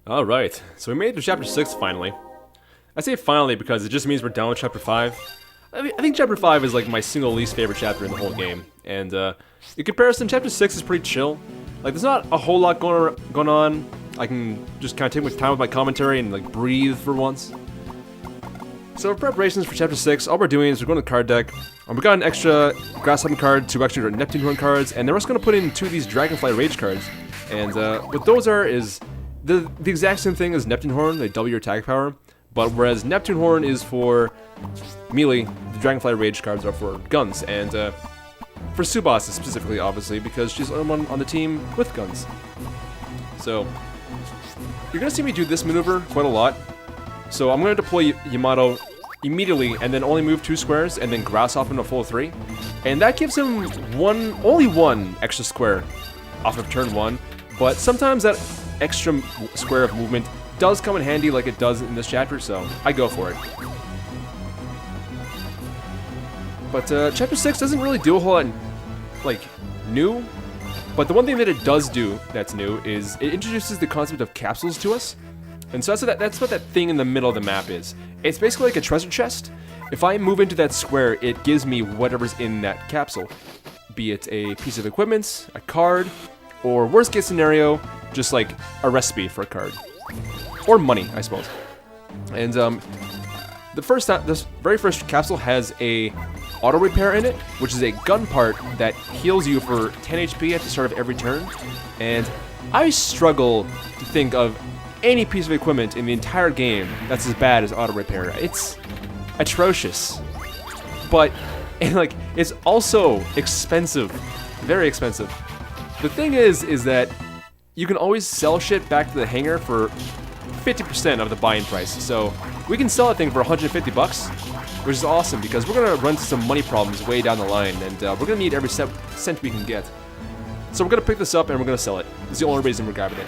Alright, so we made it to chapter 6 finally. I say finally because it just means we're done with chapter 5. I think chapter 5 is like my single least favorite chapter in the whole game. And in comparison, chapter 6 is pretty chill. Like, there's not a whole lot going on. I can just kind of take my time with my commentary and like breathe for once. So for preparations for chapter 6, all we're doing is we're going to the card deck. We got an extra Grasshopping card, 2 extra Neptune Horn cards, and then we're just going to put in 2 of these Dragonfly Rage cards. And what those are is the exact same thing as Neptune Horn, they double your attack power. But whereas Neptune Horn is for melee, the Dragonfly Rage cards are for guns. And for Subas specifically, obviously, because she's the only one on the team with guns. So you're going to see me do this maneuver quite a lot. So I'm going to deploy Yamato immediately and then only move 2 squares and then grass off into a full 3. And that gives him only one extra square off of turn 1. But sometimes that extra square of movement does come in handy like it does in this chapter, so I go for it. But chapter 6 doesn't really do a whole lot, like, new. But the one thing that it does do that's new is it introduces the concept of capsules to us. And so that's what that thing in the middle of the map is. It's basically like a treasure chest. If I move into that square, it gives me whatever's in that capsule. Be it a piece of equipment, a card, or worst case scenario, just like a recipe for a card. Or money, I suppose. And this very first capsule has a auto repair in it, which is a gun part that heals you for 10 HP at the start of every turn. And I struggle to think of any piece of equipment in the entire game that's as bad as auto repair. It's atrocious. But like it's also expensive. Very expensive. The thing is that you can always sell shit back to the hangar for 50% of the buy-in price. So we can sell that thing for 150 bucks, which is awesome because we're gonna run into some money problems way down the line, and we're gonna need every cent we can get. So we're gonna pick this up and we're gonna sell it. It's the only reason we're grabbing it.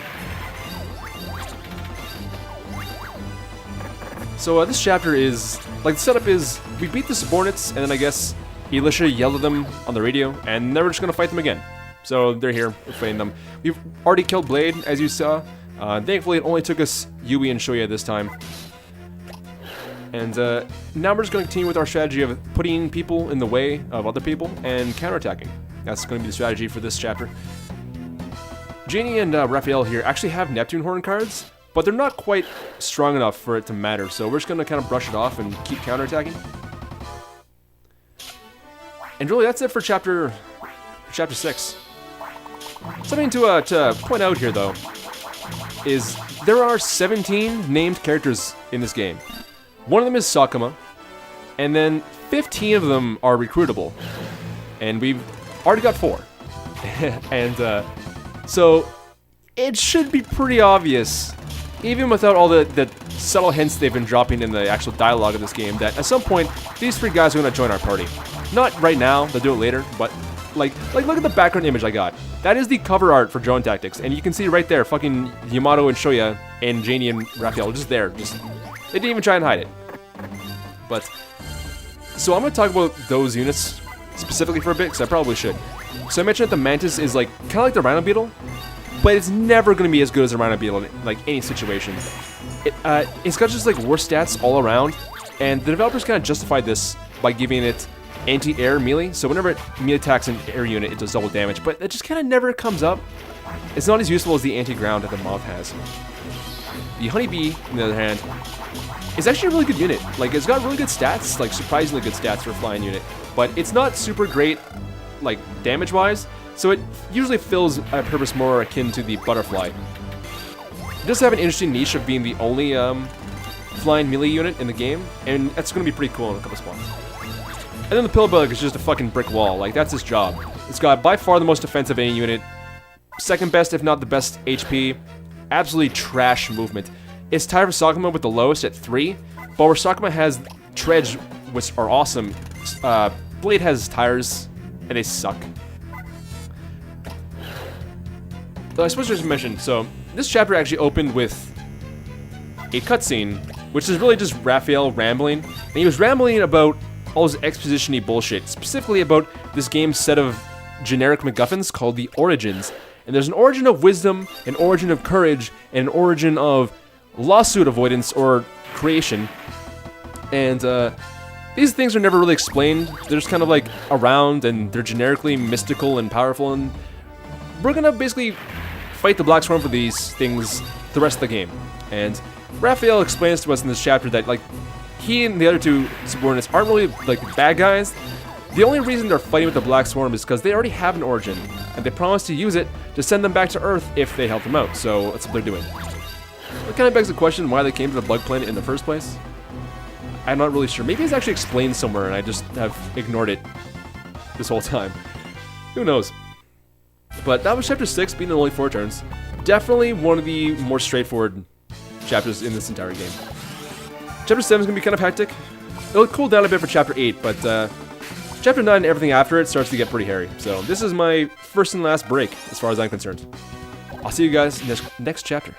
So this chapter is, like, the setup is, we beat the subordinates, and then I guess Elisha yelled at them on the radio, and then we're just gonna fight them again. So they're here, we're fighting them. We've already killed Blade, as you saw. Thankfully, it only took us Yui and Shoya this time. And now we're just going to continue with our strategy of putting people in the way of other people and counterattacking. That's going to be the strategy for this chapter. Jeannie and Raphael here actually have Neptune Horn cards, but they're not quite strong enough for it to matter, so we're just going to kind of brush it off and keep counterattacking. And really, that's it for chapter 6. Something to point out here, though, is there are 17 named characters in this game. One of them is Sakuma, and then 15 of them are recruitable. And we've already got 4. And so it should be pretty obvious, even without all the subtle hints they've been dropping in the actual dialogue of this game, that at some point, these 3 guys are going to join our party. Not right now, they'll do it later, but like look at the background image I got. That is the cover art for Drone Tactics, and you can see right there, fucking Yamato and Shoya and Janie and Raphael just there. They didn't even try and hide it. But so I'm gonna talk about those units specifically for a bit, because I probably should. So I mentioned that the Mantis is like kind of like the Rhino Beetle, but it's never gonna be as good as the Rhino Beetle in like any situation. It's got just like worse stats all around, and the developers kind of justified this by giving it anti-air melee, so whenever it melee attacks an air unit, it does double damage, but it just kind of never comes up. It's not as useful as the anti-ground that the Moth has. The Honeybee, on the other hand, is actually a really good unit. Like, it's got really good stats, like surprisingly good stats for a flying unit, but it's not super great, like, damage-wise, so it usually fills a purpose more akin to the Butterfly. It does have an interesting niche of being the only flying melee unit in the game, and that's going to be pretty cool in a couple spots. And then the Pillbug is just a fucking brick wall. Like, that's his job. It's got by far the most defensive any unit. Second best, if not the best, HP. Absolutely trash movement. It's tied for Sakuma with the lowest at 3. But where Sakuma has treads, which are awesome, Blade has tires, and they suck. I suppose I should mention, so this chapter actually opened with a cutscene, which is really just Raphael rambling. And he was rambling about all this exposition-y bullshit, specifically about this game's set of generic MacGuffins called the Origins. And there's an origin of wisdom, an origin of courage, and an origin of lawsuit avoidance or creation. And these things are never really explained. They're just kind of like around, and they're generically mystical and powerful. And we're gonna basically fight the Black Swarm for these things the rest of the game. And Raphael explains to us in this chapter that like he and the other two subordinates aren't really like bad guys. The only reason they're fighting with the Black Swarm is because they already have an origin, and they promise to use it to send them back to Earth if they help them out. So that's what they're doing. It kind of begs the question why they came to the Bug Planet in the first place. I'm not really sure. Maybe it's actually explained somewhere and I just have ignored it this whole time. Who knows? But that was Chapter 6, being in only 4 turns. Definitely one of the more straightforward chapters in this entire game. Chapter 7 is going to be kind of hectic. It'll cool down a bit for Chapter 8, but Chapter 9 and everything after it starts to get pretty hairy. So this is my first and last break, as far as I'm concerned. I'll see you guys next chapter.